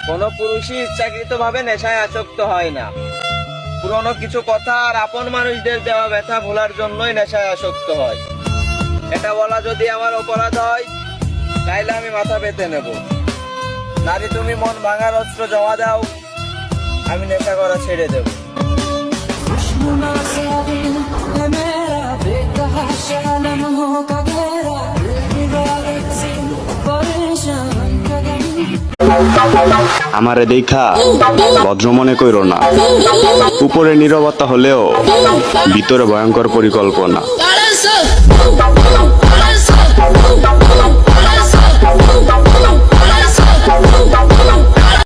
কোনো পুরুষই ইচ্ছাকৃত ভাবে নেশায় আসক্ত হয় না। পুরনো কিছু কথা আর আপন মানুষদের দেওয়া ব্যথা ভোলার জন্যই নেশায় আসক্ত হয়। এটা বলা যদি আমার অপরাধ হয়, তাইলে আমি মাথা পেতে নেব। নারী, তুমি মন ভাঙার অস্ত্র জমা দাও, আমি নেশা করা ছেড়ে দেব। আমারে দেখা ভদ্র মনে কইরো না, উপরে নীরবতা হলেও ভিতরে ভয়ঙ্কর পরিকল্পনা।